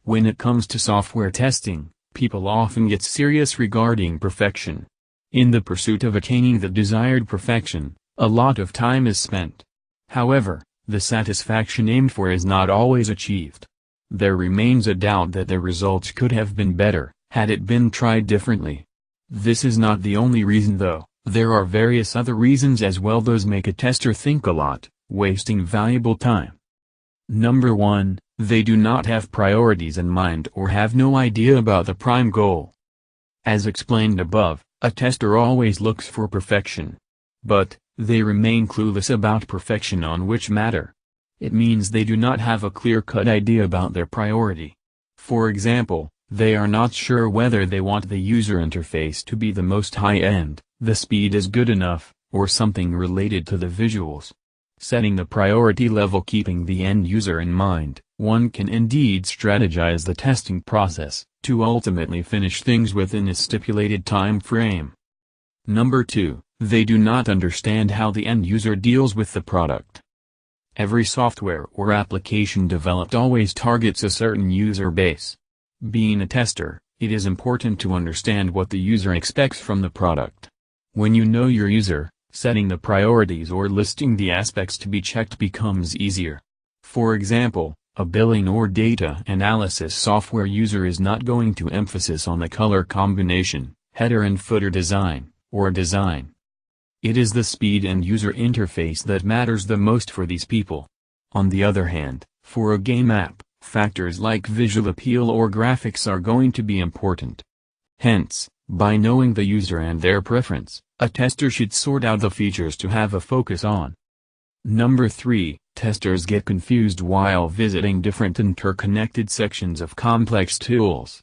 When it comes to software testing, people often get serious regarding perfection. In the pursuit of attaining the desired perfection, a lot of time is spent. However, the satisfaction aimed for is not always achieved. There remains a doubt that the results could have been better, had it been tried differently. This is not the only reason though, there are various other reasons as well. Those make a tester think a lot, wasting valuable time. Number 1, they do not have priorities in mind or have no idea about the prime goal. As explained above, a tester always looks for perfection. But, they remain clueless about perfection on which matter. It means they do not have a clear-cut idea about their priority. For example, they are not sure whether they want the user interface to be the most high-end, the speed is good enough, or something related to the visuals. Setting the priority level keeping the end user in mind, one can indeed strategize the testing process, to ultimately finish things within a stipulated time frame. Number 2, they do not understand how the end user deals with the product. Every software or application developed always targets a certain user base. Being a tester, it is important to understand what the user expects from the product. When you know your user, setting the priorities or listing the aspects to be checked becomes easier. For example, a billing or data analysis software user is not going to emphasize on the color combination, header and footer design, or design. It is the speed and user interface that matters the most for these people. On the other hand, for a game app, factors like visual appeal or graphics are going to be important. Hence, by knowing the user and their preference, a tester should sort out the features to have a focus on. Number 3, testers get confused while visiting different interconnected sections of complex tools.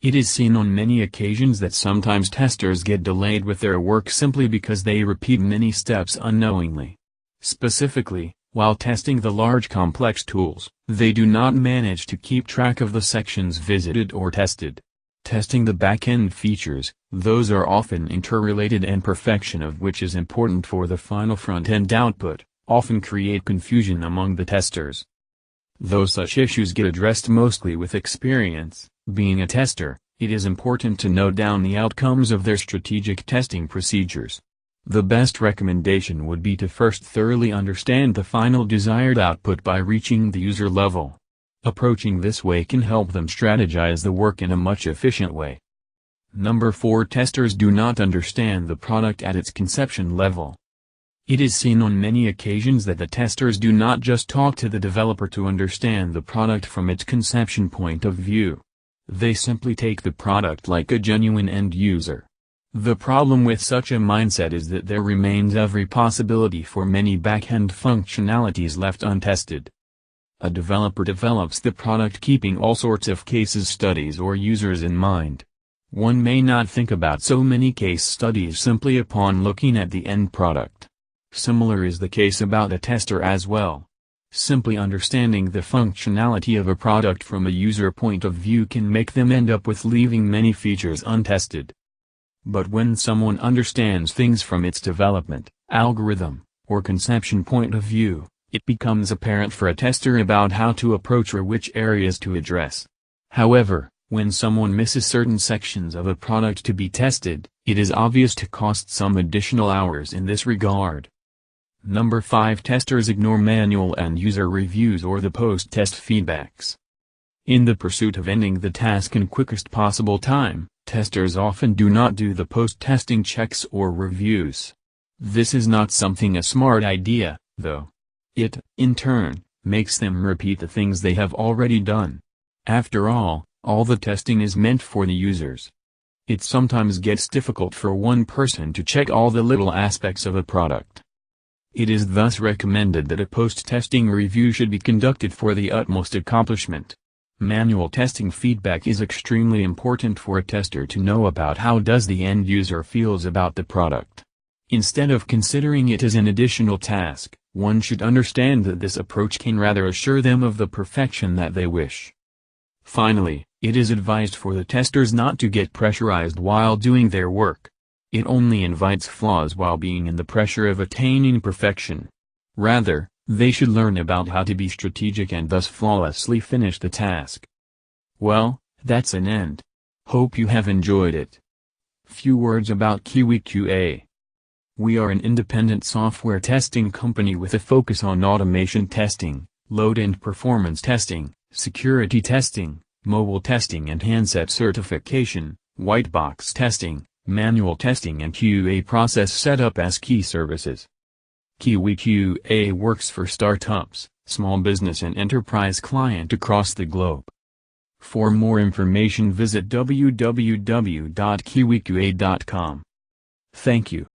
It is seen on many occasions that sometimes testers get delayed with their work simply because they repeat many steps unknowingly. Specifically, while testing the large complex tools, they do not manage to keep track of the sections visited or tested. Testing the back-end features, those are often interrelated and perfection of which is important for the final front-end output, often create confusion among the testers. Though such issues get addressed mostly with experience, being a tester, it is important to note down the outcomes of their strategic testing procedures. The best recommendation would be to first thoroughly understand the final desired output by reaching the user level. Approaching this way can help them strategize the work in a much efficient way. Number 4, testers do not understand the product at its conception level. It is seen on many occasions that the testers do not just talk to the developer to understand the product from its conception point of view. They simply take the product like a genuine end user. The problem with such a mindset is that there remains every possibility for many back-end functionalities left untested. A developer develops the product keeping all sorts of cases studies or users in mind. One may not think about so many case studies simply upon looking at the end product. Similar is the case about a tester as well. Simply understanding the functionality of a product from a user point of view can make them end up with leaving many features untested. But when someone understands things from its development, algorithm, or conception point of view, it becomes apparent for a tester about how to approach or which areas to address. However, when someone misses certain sections of a product to be tested, it is obvious to cost some additional hours in this regard. Number 5, testers ignore manual and user reviews or the post-test feedbacks. In the pursuit of ending the task in quickest possible time, testers often do not do the post-testing checks or reviews. This is not something a smart idea, though. It, in turn, makes them repeat the things they have already done. After all the testing is meant for the users. It sometimes gets difficult for one person to check all the little aspects of a product. It is thus recommended that a post-testing review should be conducted for the utmost accomplishment. Manual testing feedback is extremely important for a tester to know about how does the end user feels about the product. Instead of considering it as an additional task, one should understand that this approach can rather assure them of the perfection that they wish. Finally, it is advised for the testers not to get pressurized while doing their work. It only invites flaws while being in the pressure of attaining perfection. Rather, they should learn about how to be strategic and thus flawlessly finish the task. Well, that's an end. Hope you have enjoyed it. Few words about KiwiQA. We are an independent software testing company with a focus on automation testing, load and performance testing, security testing, mobile testing and handset certification, white box testing, manual testing and QA process setup as key services. KiwiQA works for startups, small business and enterprise client across the globe. For more information visit www.kiwiqa.com. Thank you.